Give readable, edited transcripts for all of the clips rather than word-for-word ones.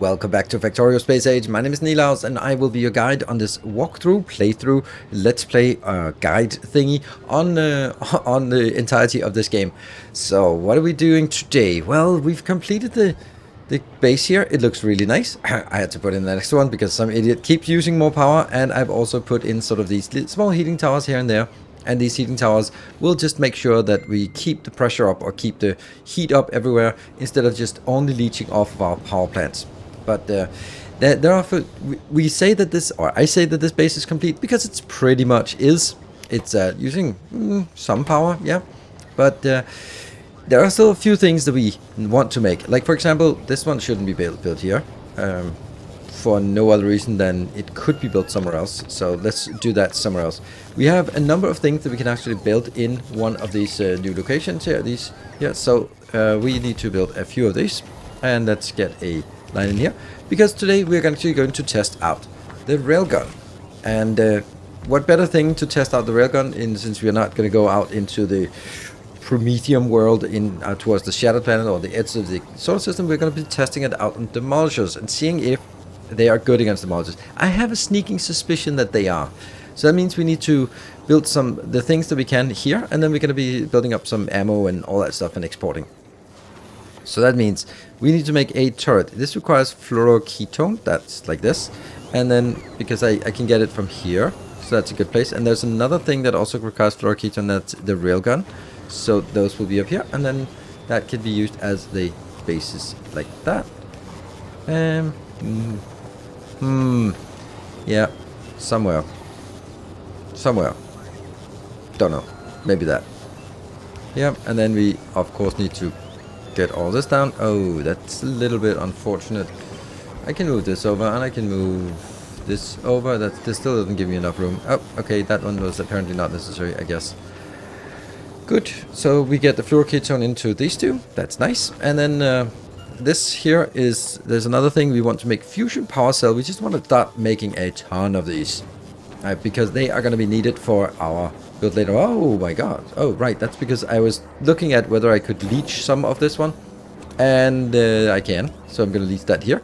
Welcome back to Factorio Space Age. My name is Nilaus and I will be your guide on this playthrough, let's play guide thingy on, on the entirety of this game. So what are we doing today? Well, we've completed the base here. It looks really nice. I had to put in the next one because some idiot keeps using more power, and I've also put in sort of these small heating towers here and there. And these heating towers will just make sure that we keep the pressure up or keep the heat up everywhere instead of just only leeching off of our power plants. But there are we say that this, or I say that this base is complete because it's pretty much is. It's using some power, yeah, but there are still a few things that we want to make. Like for example, this one shouldn't be built here for no other reason than it could be built somewhere else. So let's do that somewhere else. We have a number of things that we can actually build in one of these new locations here. So we need to build a few of these, and let's get a line in here, because today we're actually going to test out the railgun. And what better thing to test out the railgun in, since we're not going to go out into the Prometheum world in towards the Shattered Planet or the edge of the solar system. We're going to be testing it out on Demolishers and seeing if they are good against Demolishers. I have a sneaking suspicion that they are. So that means we need to build the things that we can here, and then we're going to be building up some ammo and all that stuff and exporting. So that means we need to make a turret. This requires fluoroketone, that's like this. And then, because I can get it from here, so that's a good place. And there's another thing that also requires fluoroketone, that's the railgun. So those will be up here, and then that can be used as the bases like that. Yeah, somewhere. Don't know, maybe that. Yeah, and then we of course need to get all this down. Oh, that's a little bit unfortunate. I can move this over, and I can move this over. This still doesn't give me enough room. Oh, okay, that one was apparently not necessary, I guess. Good, so we get the fluoroketone into these two. That's nice. And then this here is, there's another thing. We want to make fusion power cell. We just want to start making a ton of these, because they are going to be needed for our build later. Oh my god. Oh right, that's because I was looking at whether I could leech some of this one, and I can, so I'm going to leech that here.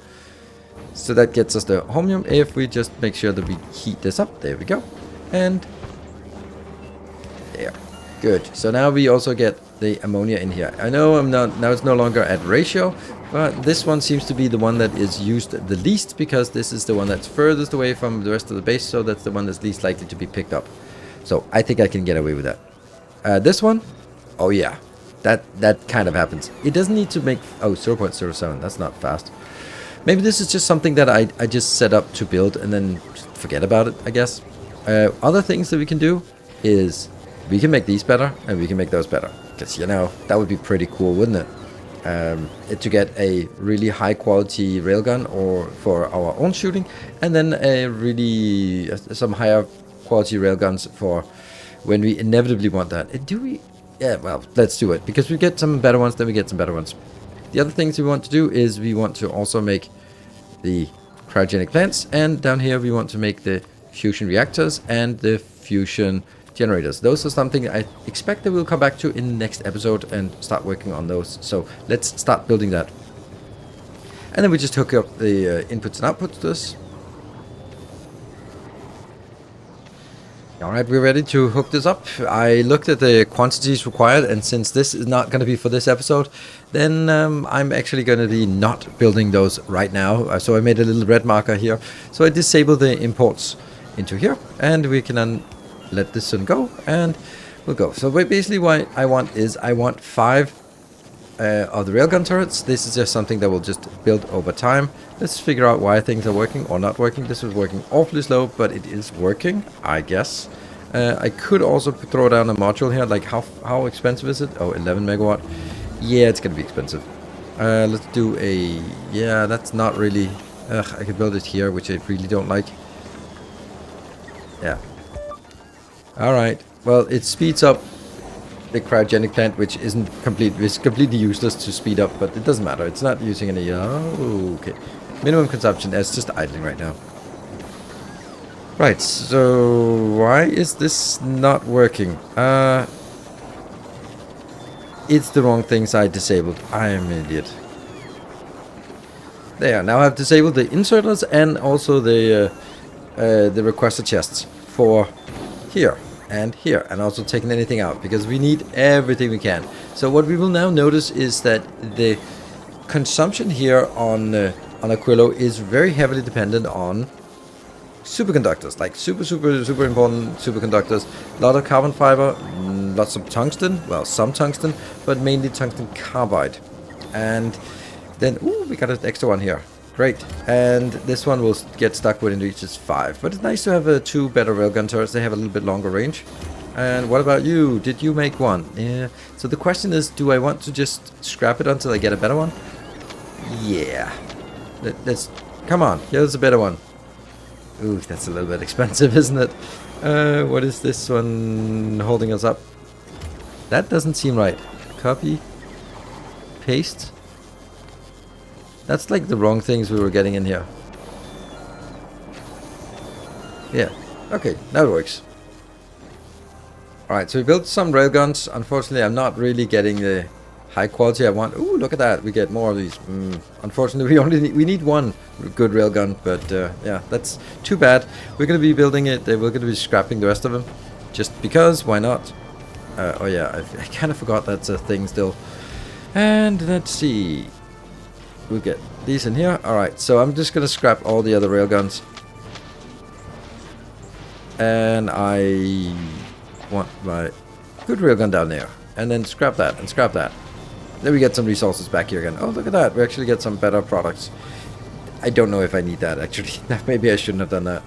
So that gets us the holmium if we just make sure that we heat this up. There we go. And there. Good. So now we also get the ammonia in here. I know now it's no longer at ratio, but this one seems to be the one that is used the least, because this is the one that's furthest away from the rest of the base, so that's the one that's least likely to be picked up. So I think I can get away with that. This one, oh yeah, that kind of happens. It doesn't need to make, oh, 0.07, that's not fast. Maybe this is just something that I just set up to build and then just forget about it, I guess. Other things that we can do is we can make these better, and we can make those better. Because, you know, that would be pretty cool, wouldn't it? To get a really high quality railgun or for our own shooting, and then some higher quality railguns for when we inevitably want that. Do we? Yeah, well, let's do it, because we get some better ones, then we get some better ones. The other things we want to do is we want to also make the cryogenic plants, and down here we want to make the fusion reactors and the fusion generators. Those are something I expect that we'll come back to in the next episode and start working on those. So let's start building that. And then we just hook up the inputs and outputs to this. Alright, we're ready to hook this up. I looked at the quantities required, and since this is not going to be for this episode, then I'm actually going to be not building those right now. So I made a little red marker here. So I disable the imports into here, and we can let this one go, and we'll go. So basically what I want is, I want 5 of the railgun turrets. This is just something that will just build over time. Let's figure out why things are working or not working. This was working awfully slow, but it is working, I guess. I could also throw down a module here. Like how expensive is it? Oh, 11 megawatt. Yeah, it's gonna be expensive. Let's do a, yeah, that's not really, I could build it here, which I really don't like. Yeah. Alright, well, it speeds up the cryogenic plant, which it's completely useless to speed up, but it doesn't matter. It's not using any, okay. Minimum consumption, it's just idling right now. Right, so why is this not working? It's the wrong things I disabled. I am an idiot. There, now I've disabled the inserters and also the requester chests for here and also taken anything out because we need everything we can. So what we will now notice is that the consumption here on Aquilo is very heavily dependent on superconductors, like super important superconductors. A lot of carbon fiber, lots of tungsten, well, some tungsten, but mainly tungsten carbide. And then, ooh, we got an extra one here. Great. And this one will get stuck when it reaches 5. But it's nice to have 2 better railgun turrets. They have a little bit longer range. And what about you? Did you make one? Yeah. So the question is, do I want to just scrap it until I get a better one? Yeah. Let's... Come on. Here's a better one. Ooh, that's a little bit expensive, isn't it? What is this one holding us up? That doesn't seem right. Copy. Paste. That's like the wrong things we were getting in here. Yeah. Okay, now it works. Alright, so we built some railguns. Unfortunately, I'm not really getting the high quality I want. Ooh, look at that. We get more of these. Unfortunately, we need one good railgun, but yeah, that's too bad. We're going to be building it. We're going to be scrapping the rest of them. Just because, why not? Oh yeah, I kind of forgot that's a thing still. And let's see. We'll get these in here. Alright, so I'm just going to scrap all the other railguns. And I want my good railgun down there. And then scrap that and scrap that. Then we get some resources back here again. Oh, look at that. We actually get some better products. I don't know if I need that, actually. Maybe I shouldn't have done that.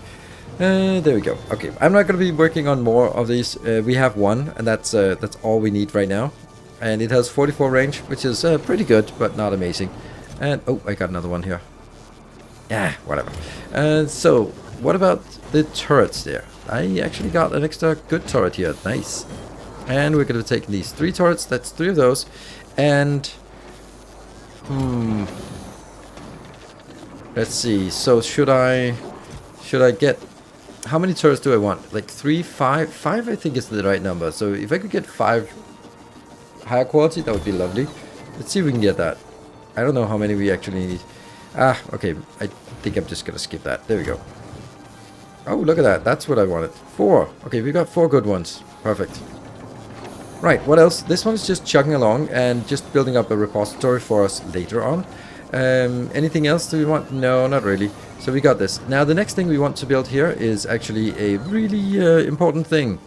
There we go. Okay, I'm not going to be working on more of these. We have one, and that's all we need right now. And it has 44 range, which is pretty good, but not amazing. And, oh, I got another one here. Yeah, whatever. So, what about the turrets there? I actually got an extra good turret here. Nice. And we're going to take these 3 turrets. That's 3 of those. And, let's see. So, should I get... How many turrets do I want? Like 3, 5? 5 I think is the right number. So, if I could get 5 higher quality, that would be lovely. Let's see if we can get that. I don't know how many we actually need. Ah, okay. I think I'm just going to skip that. There we go. Oh, look at that. That's what I wanted. 4. Okay, we got 4 good ones. Perfect. Right, what else? This one's just chugging along and just building up a repository for us later on. Anything else do we want? No, not really. So we got this. Now, the next thing we want to build here is actually a really important thing.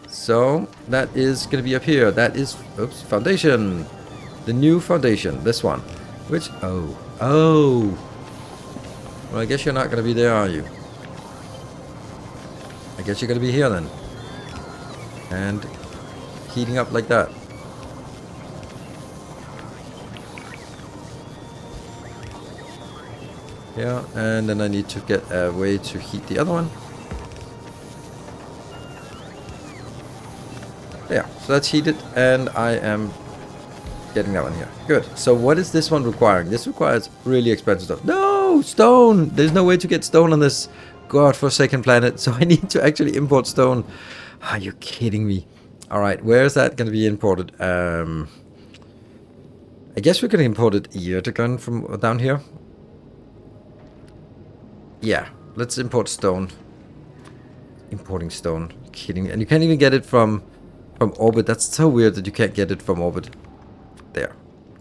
So, that is going to be up here. That is, oops, foundation. The new foundation, this one. Which, oh. Well, I guess you're not going to be there, are you? I guess you're going to be here then. And heating up like that. Yeah, and then I need to get a way to heat the other one. Yeah, so that's heated, and I am getting that one here. Good. So what is this one requiring? This requires really expensive stuff. No! Stone! There's no way to get stone on this godforsaken planet, so I need to actually import stone. Are you kidding me? Alright, where is that going to be imported? I guess we're going to import it Erdogan from down here. Yeah, let's import stone. Importing stone. Are you kidding me? And you can't even get it from orbit. That's so weird that you can't get it from orbit. There.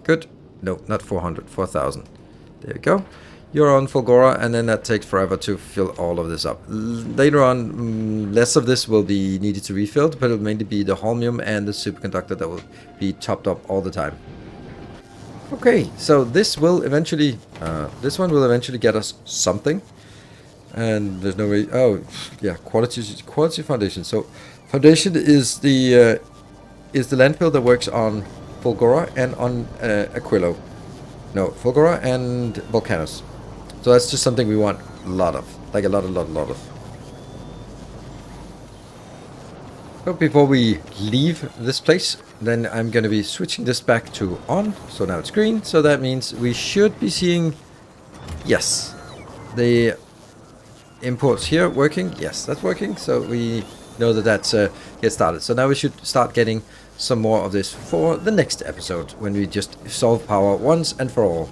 Good. No, not 400. 4,000. There you go. You're on Fulgora, and then that takes forever to fill all of this up. Later on, less of this will be needed to refill, but it'll mainly be the holmium and the superconductor that will be topped up all the time. Okay, so this will eventually, this one will eventually get us something. And there's no way, oh, yeah, quality foundation. So, foundation is the landfill that works on Fulgora and on Aquilo. No, Fulgora and Volcanus. So that's just something we want a lot of. Like a lot of. But before we leave this place, then I'm going to be switching this back to on. So now it's green. So that means we should be seeing, yes, the imports here working. Yes, that's working. So we know that that's get started. So now we should start getting some more of this for the next episode when we just solve power once and for all.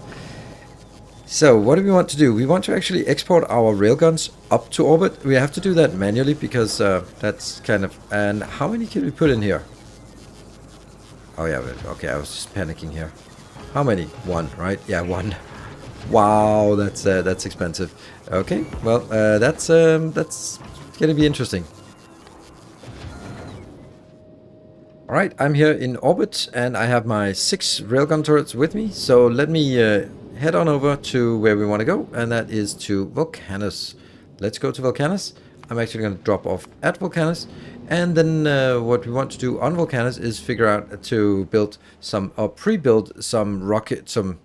So what do we want to do? We want to actually export our railguns up to orbit. We have to do that manually because that's kind of... And how many can we put in here? Oh yeah, okay, I was just panicking here. How many? One, right? Yeah, one. Wow, that's expensive. Okay, well, that's gonna be interesting. All right, I'm here in orbit, and I have my 6 railgun turrets with me. So let me head on over to where we want to go, and that is to Volcanus. Let's go to Volcanus. I'm actually going to drop off at Volcanus, and then what we want to do on Volcanus is figure out to build some, or pre-build some rocket, some,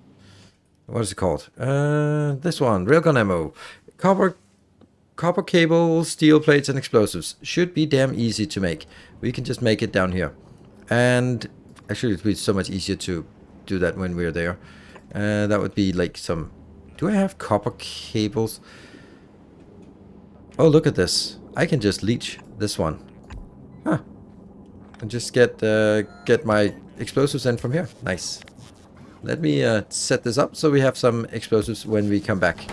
what is it called? This one, railgun ammo, copper cable, steel plates, and explosives. Should be damn easy to make. We can just make it down here. And actually, it would be so much easier to do that when we're there. That would be like some... Do I have copper cables? Oh, look at this. I can just leech this one. Huh. And just get my explosives in from here. Nice. Let me set this up so we have some explosives when we come back.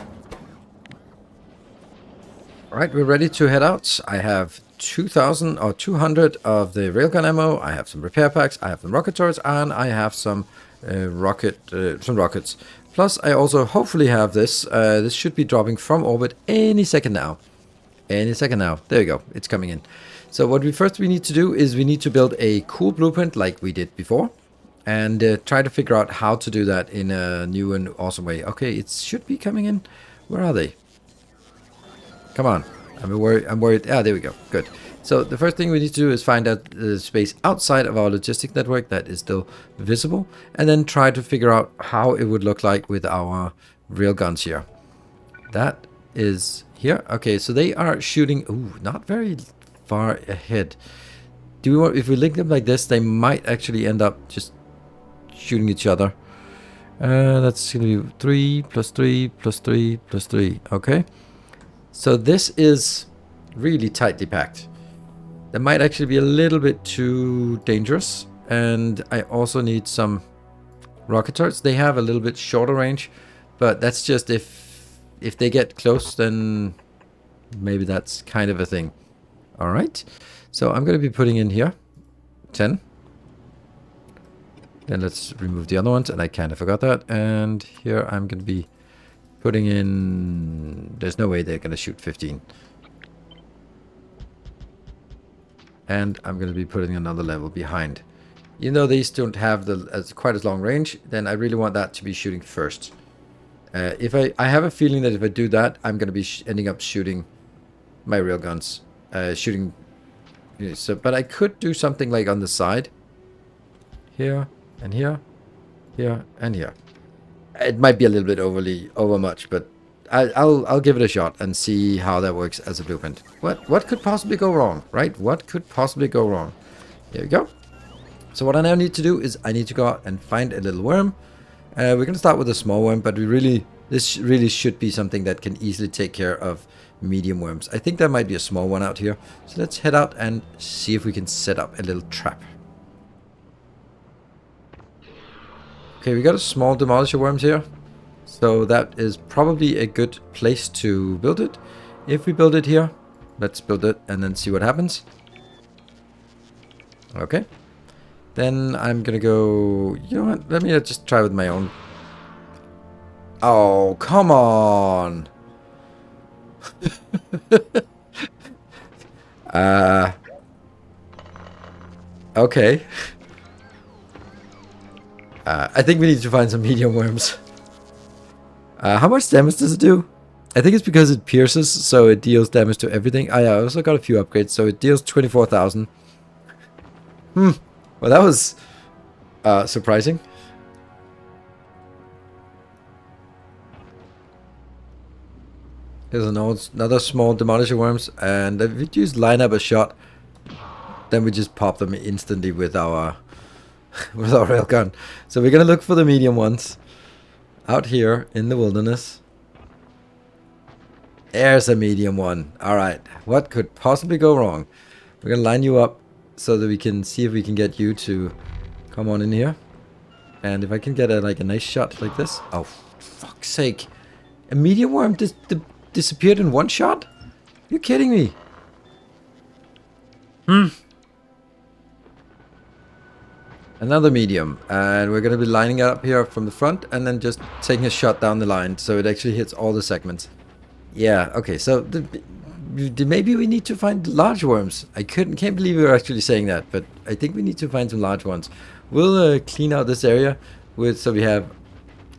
Alright, we're ready to head out. I have 2,000 or 200 of the railgun ammo. I have some repair packs. I have some rocket turrets, and I have some rockets. Plus, I also hopefully have this. This should be dropping from orbit any second now. Any second now. There you go. It's coming in. So what we need to do is we need to build a cool blueprint like we did before, and try to figure out how to do that in a new and awesome way. Okay, it should be coming in. Where are they? Come on. I'm worried. Ah, there we go. Good. So the first thing we need to do is find out the space outside of our logistic network that is still visible, and then try to figure out how it would look like with our railguns here. That is here. Okay, so they are shooting. Ooh, not very far ahead. Do we want? If we link them like this, they might actually end up just shooting each other. That's gonna be 3 plus 3 plus 3 plus 3. Okay. So this is really tightly packed. That might actually be a little bit too dangerous. And I also need some rocket turrets. They have a little bit shorter range, but that's just if they get close, then maybe that's kind of a thing. All right. So I'm going to be putting in here 10. Then let's remove the other ones, and I kind of forgot that. And here I'm going to be putting in... There's no way they're going to shoot 15. And I'm going to be putting another level behind. Even though these don't have quite as long range, then I really want that to be shooting first. If I have a feeling that if I do that, I'm going to be ending up shooting my railguns. But I could do something like on the side. Here, and here, here, and here. It might be a little bit overmuch, but I'll give it a shot and see how that works as a blueprint. What could possibly go wrong, right? What could possibly go wrong? There we go. So what I now need to do is I need to go out and find a little worm. We're going to start with a small worm, but this really should be something that can easily take care of medium worms. I think there might be a small one out here. So let's head out and see if we can set up a little trap. Okay, we got a small demolisher worms here. So that is probably a good place to build it. If we build it here, let's build it and then see what happens. Okay. Then I'm gonna go... You know what? Let me just try with my own. Oh, come on! Okay. I think we need to find some medium worms. How much damage does it do? I think it's because it pierces, so it deals damage to everything. I also got a few upgrades, so it deals 24,000. Well, that was surprising. Here's another small demolisher worms, and if we just line up a shot, then we just pop them instantly with our railgun. So we're gonna look for the medium ones out here in the wilderness. There's a medium one. All right, what could possibly go wrong? We're gonna line you up so that we can see if we can get you to come on in here. And if I can get a nice shot like this. Oh, for fuck's sake! A medium worm disappeared in one shot? You're kidding me. Another medium, and we're going to be lining it up here from the front and then just taking a shot down the line so it actually hits all the segments. Yeah, okay, so maybe we need to find large worms. I can't believe we were actually saying that, but I think we need to find some large ones. We'll clean out this area so we have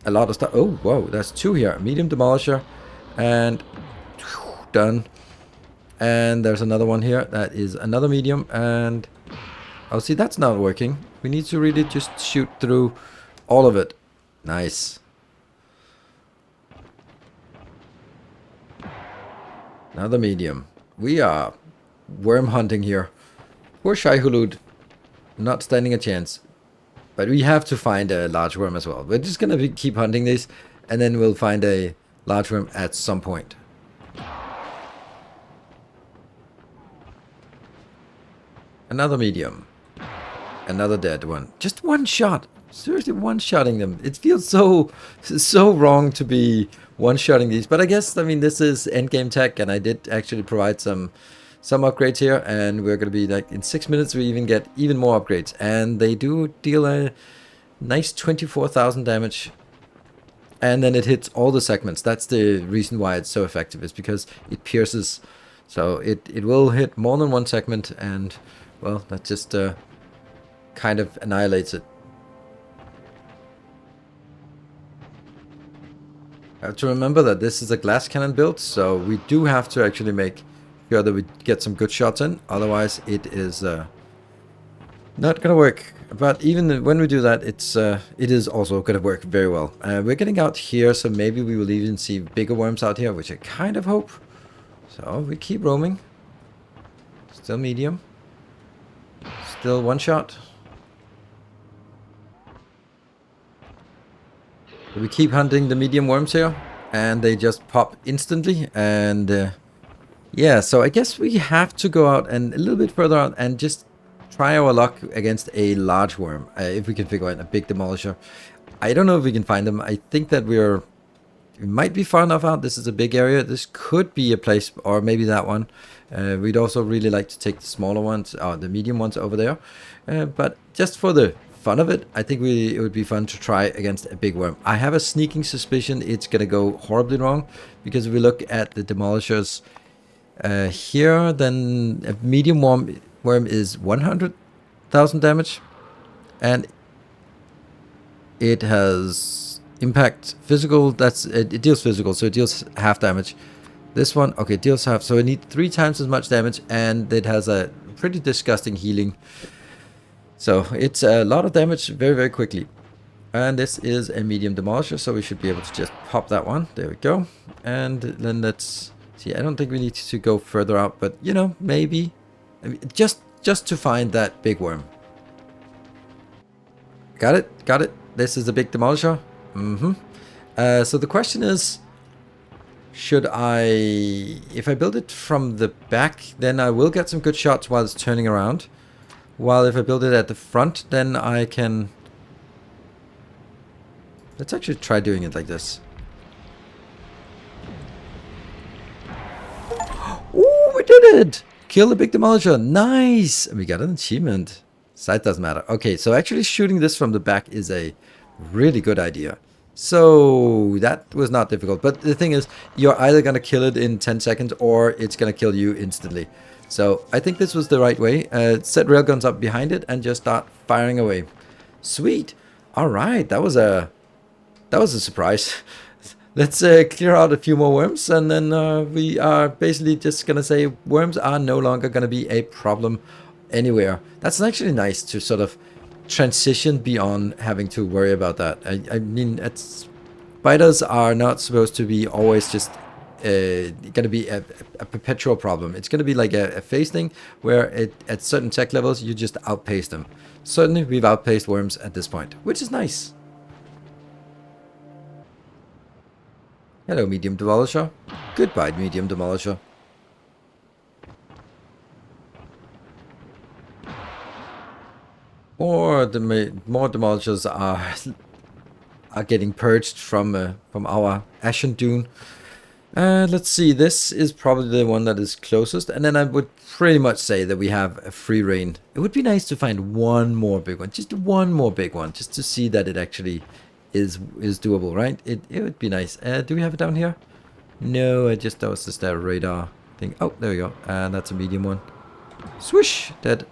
a lot of stuff. Oh, whoa, that's two here. Medium demolisher, and done. And there's another one here that is another medium, and oh, see, that's not working. We need to really just shoot through all of it. Nice. Another medium. We are worm hunting here. Poor Shai Hulud. Not standing a chance. But we have to find a large worm as well. We're just going to keep hunting these, and then we'll find a large worm at some point. Another medium. Another dead one. Just one shot. Seriously, one-shotting them. It feels so wrong to be one-shotting these. But I guess, I mean, this is endgame tech, and I did actually provide some upgrades here. And we're going to be like, in 6 minutes, we even get even more upgrades. And they do deal a nice 24,000 damage. And then it hits all the segments. That's the reason why it's so effective, is because it pierces. So it will hit more than one segment, and, well, that just kind of annihilates it. I have to remember that this is a glass cannon build, so we do have to actually make sure that we get some good shots in. Otherwise, it is not gonna work. But even when we do that, it is also gonna work very well. We're getting out here, so maybe we will even see bigger worms out here, which I kind of hope. So we keep roaming. Still medium. Still one shot. We keep hunting the medium worms here, and they just pop instantly. And yeah, so I guess we have to go out and a little bit further out and just try our luck against a large worm, if we can figure out a big demolisher. I don't know if we can find them. I think that we might be far enough out. This is a big area. This could be a place, or maybe that one. We'd also really like to take the smaller ones, or the medium ones over there. But just for the fun of it, I think it would be fun to try against a big worm. I have a sneaking suspicion it's gonna go horribly wrong, because if we look at the demolishers here, then a medium worm is 100,000 damage, and it has impact physical. It deals physical, so it deals half damage. This one, okay, it deals half, so it needs 3 times as much damage, and it has a pretty disgusting healing. So it's a lot of damage very, very quickly. And this is a medium demolisher, so we should be able to just pop that one. There we go. And then let's see, I don't think we need to go further out, but, you know, maybe. I mean, just to find that big worm. Got it. This is a big demolisher. So the question is, should if I build it from the back, then I will get some good shots while it's turning around. While if I build it at the front, then I can... Let's actually try doing it like this. Oh, we did it! Kill the big demolisher. Nice! And we got an achievement. Sight doesn't matter. Okay, so actually shooting this from the back is a really good idea. So that was not difficult. But the thing is, you're either going to kill it in 10 seconds or it's going to kill you instantly. So I think this was the right way. Set railguns up behind it and just start firing away. Sweet. All right, that was a surprise. Let's clear out a few more worms, and then we are basically just gonna say worms are no longer gonna be a problem anywhere. That's actually nice to sort of transition beyond having to worry about that. I mean, spiders are not supposed to be always just going to be a perpetual problem. It's going to be like a phase thing where at certain tech levels you just outpace them. Certainly we've outpaced worms at this point, which is nice. Hello, medium demolisher. Goodbye, medium demolisher. More demolishers are are getting purged from our ashen dune. Let's see, this is probably the one that is closest, and then I would pretty much say that we have a free reign. It would be nice to find one more big one, just one more big one, just to see that it actually is doable, right? It would be nice. Do we have it down here? No, that was just a radar thing. Oh, there we go. And that's a medium one. Swish! Dead.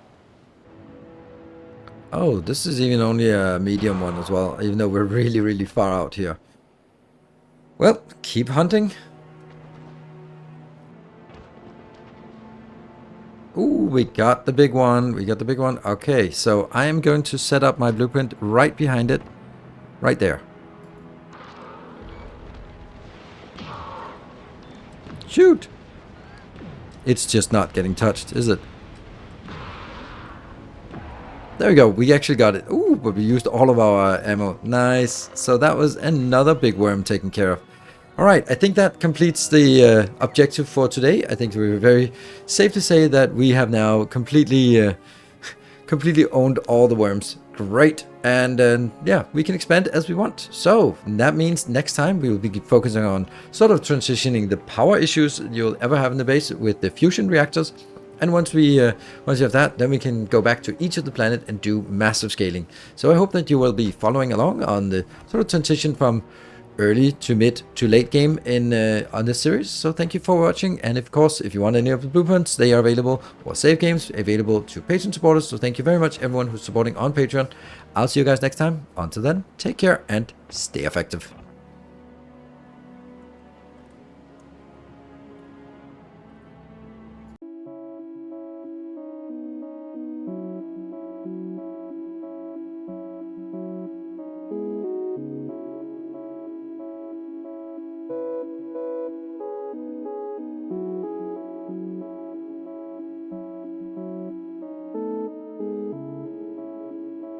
Oh, this is even only a medium one as well, even though we're really, really far out here. Well, keep hunting. Ooh, we got the big one. We got the big one. Okay, so I am going to set up my blueprint right behind it. Right there. Shoot! It's just not getting touched, is it? There we go. We actually got it. Ooh, but we used all of our ammo. Nice. So that was another big worm taken care of. Alright, I think that completes the objective for today. I think we're very safe to say that we have now completely owned all the worms. Great. And yeah, we can expand as we want. So that means next time we will be focusing on sort of transitioning the power issues you'll ever have in the base with the fusion reactors. And once we have that, then we can go back to each of the planet and do massive scaling. So I hope that you will be following along on the sort of transition from early to mid to late game in on this series. So thank you for watching, and of course, if you want any of the blueprints, they are available, or save games available to Patreon supporters. So thank you very much everyone who's supporting on Patreon. I'll see you guys next time. Until then, take care and stay effective.